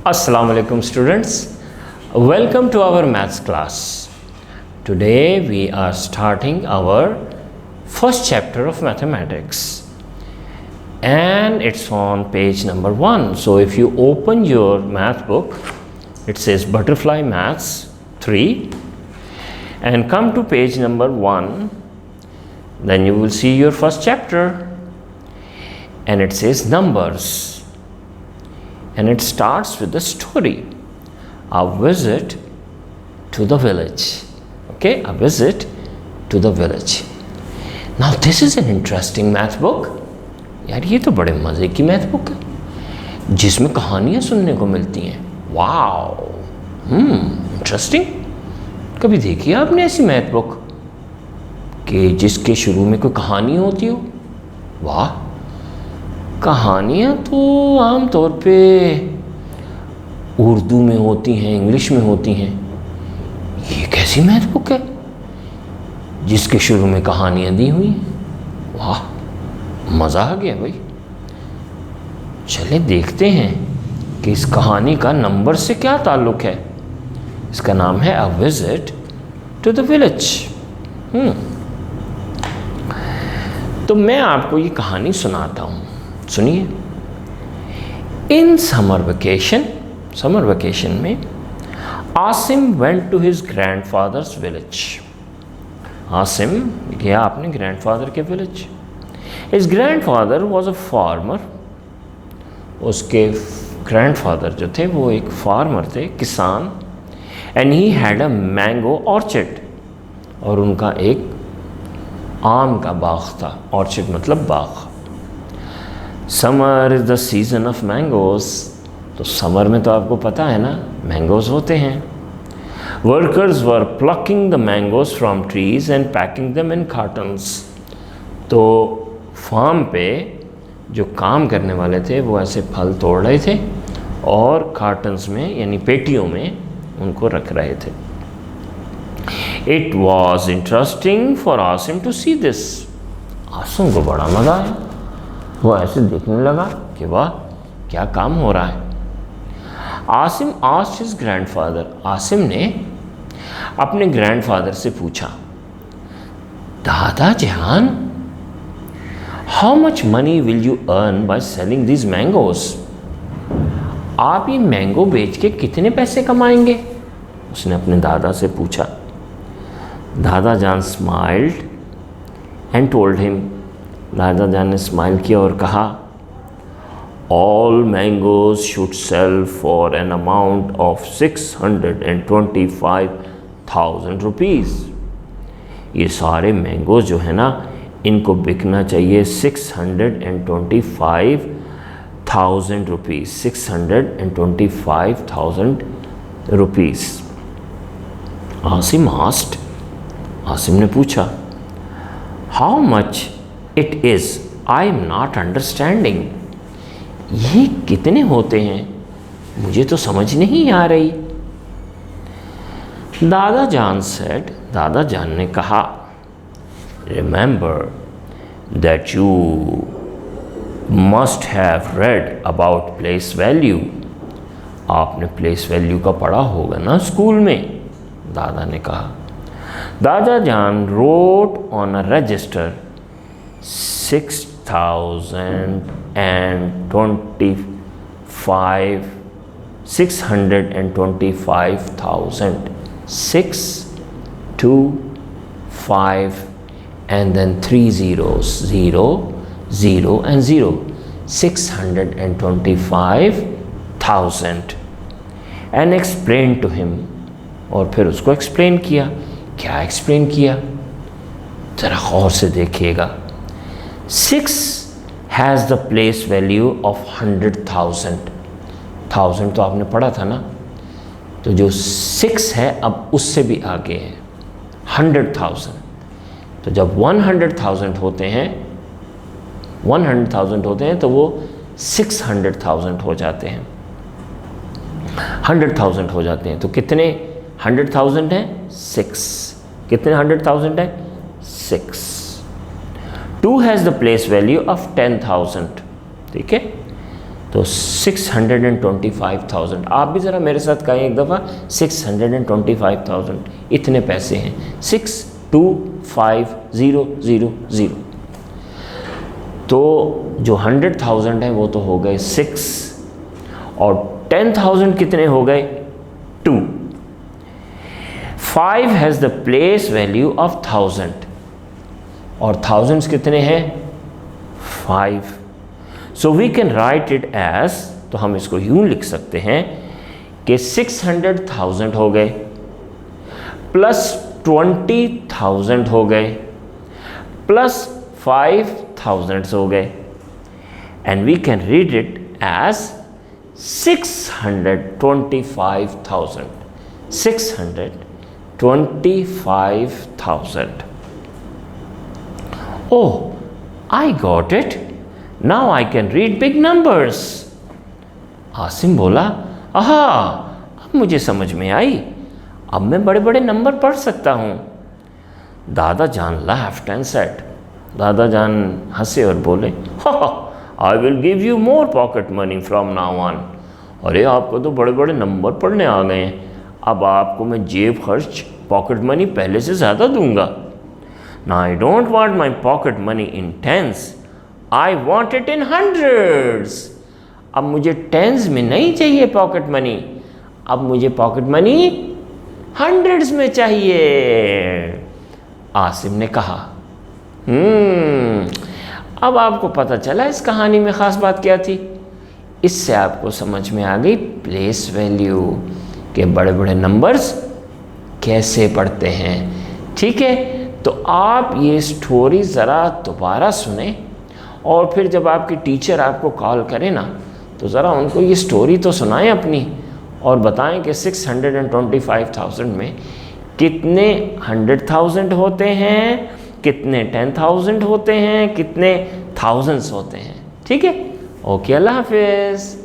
Assalamu alaikum students, welcome to our maths class. Today we are starting our first chapter of mathematics and it's on page number 1. So if you open your math book, it says Butterfly Maths 3 and come to page number 1, then you will see your first chapter and it says numbers. And it starts with the story, a visit to the village. Okay, a visit to the village. Now this is an interesting math book. यार ये तो बड़े मज़े की math book है जिसमें कहानियाँ सुनने को मिलती हैं. Wow, interesting. कभी देखी आपने ऐसी मैथ बुक कि जिसके शुरू में कोई कहानी होती हो? वाह, कहानियाँ तो आम तौर पे उर्दू में होती हैं, इंग्लिश में होती हैं. ये कैसी मैथ बुक है जिसके शुरू में कहानियाँ दी हुई हैं? वाह, मज़ा आ गया भाई. चले देखते हैं कि इस कहानी का नंबर से क्या ताल्लुक़ है. इसका नाम है a visit to the village. तो मैं आपको ये कहानी सुनाता हूँ, सुनिए. इन समर वेकेशन में Asim went to his grandfather's village. Asim गया अपने ग्रैंडफादर के village. His grandfather was a farmer. उसके ग्रैंडफादर जो थे वो एक फार्मर थे, किसान. And he had a mango orchard. और उनका एक आम का बाग था. ऑर्चर्ड मतलब बाग. Summer is the season of mangoes. तो समर में तो आपको पता है ना, मैंगोज़ होते हैं. Workers were plucking the mangoes from trees and packing दम इन कार्टन्स. तो फार्म पे जो काम करने वाले थे वो ऐसे फल तोड़ रहे थे और कार्टन्स में यानी पेटियों में उनको रख रहे थे. It was interesting for Asim to see this. Asim को बड़ा मज़ा आया. वो ऐसे देखने लगा कि वाह, क्या काम हो रहा है. Asim asked his grandfather. Asim ने अपने ग्रैंडफादर से पूछा, दादा जान, how much money will you earn by selling this mangoes. आप ये मैंगो बेच के कितने पैसे कमाएंगे? उसने अपने दादा से पूछा. दादा जान स्माइल्ड एंड टोल्ड हिम. दादा जान ने स्माइल किया और कहा, all mangoes should sell for an amount of 625,000 rupees. ये सारे मैंगोज जो है ना, इनको बिकना चाहिए 625,000 रुपीज़. 625,000 रुपीज़. आसिम ने पूछा, how much it is, I am not understanding. ये कितने होते हैं, मुझे तो समझ नहीं आ रही. दादा जान सेड. दादा जान ने कहा, remember that you must have read about place value. आपने प्लेस वैल्यू का पढ़ा होगा ना स्कूल में. दादा ने कहा. दादा जान road on a resistor 625,000. 625,000 and then 3 zeros, 0, 0 and 0. 625,000 and explained to him. और फिर उसको एक्सप्लेन किया. क्या एक्सप्लेन किया, ज़रा गौर से देखिएगा. 6 has the place value of 100,000. 1000 तो आपने पढ़ा था ना, तो जो 6 है अब उससे भी आगे है 100,000. तो जब 100,000 होते हैं, 100,000 होते हैं तो वो 600,000 हो जाते हैं. 100,000 हो जाते हैं. तो कितने 100,000 हैं? 6. कितने 100,000 हैं? 6. 2 has the place value of 10,000. ठीक है. तो 625,000। आप भी ज़रा मेरे साथ कहें एक दफ़ा, 625,000 इतने पैसे हैं। 625,000। तो जो 100,000 है वो तो हो गए 6, और 10,000 कितने हो गए 2। 5 has the place value of 1000, और थाउजेंड्स कितने हैं 5। So we can write it as, तो हम इसको यूं लिख सकते हैं कि 600,000 हो गए प्लस 20,000 हो गए प्लस 5,000 हो गए, and we can read it as 625,000। 625,000। Oh, I got it. Now I can read big numbers. Asim बोला, आहा, अब मुझे समझ में आई, अब मैं बड़े बड़े नंबर पढ़ सकता हूँ। दादा जान laughed and said, दादा जान हंसे और बोले, I will give you more pocket money from now on. अरे आपको तो बड़े बड़े नंबर पढ़ने आ गए हैं, अब आपको मैं जेब खर्च पॉकेट मनी पहले से ज़्यादा दूंगा। Now I don't want my pocket money in tens, I want it in hundreds. अब मुझे टेंस में नहीं चाहिए पॉकेट मनी, अब मुझे पॉकेट मनी हंड्रेड्स में चाहिए। आसिम ने कहा। अब आपको पता चला इस कहानी में ख़ास बात क्या थी। इससे आपको समझ में आ गई प्लेस वैल्यू के बड़े बड़े नंबर्स कैसे पढ़ते हैं। ठीक है, तो आप ये स्टोरी ज़रा दोबारा सुने, और फिर जब आपकी टीचर आपको कॉल करे ना, तो ज़रा उनको ये स्टोरी तो सुनाएं अपनी, और बताएं कि 625,000 में कितने 100,000 होते हैं, कितने 10,000 होते हैं, कितने थाउजेंड्स होते हैं। ठीक है, ओके, अल्लाह हाफिज़।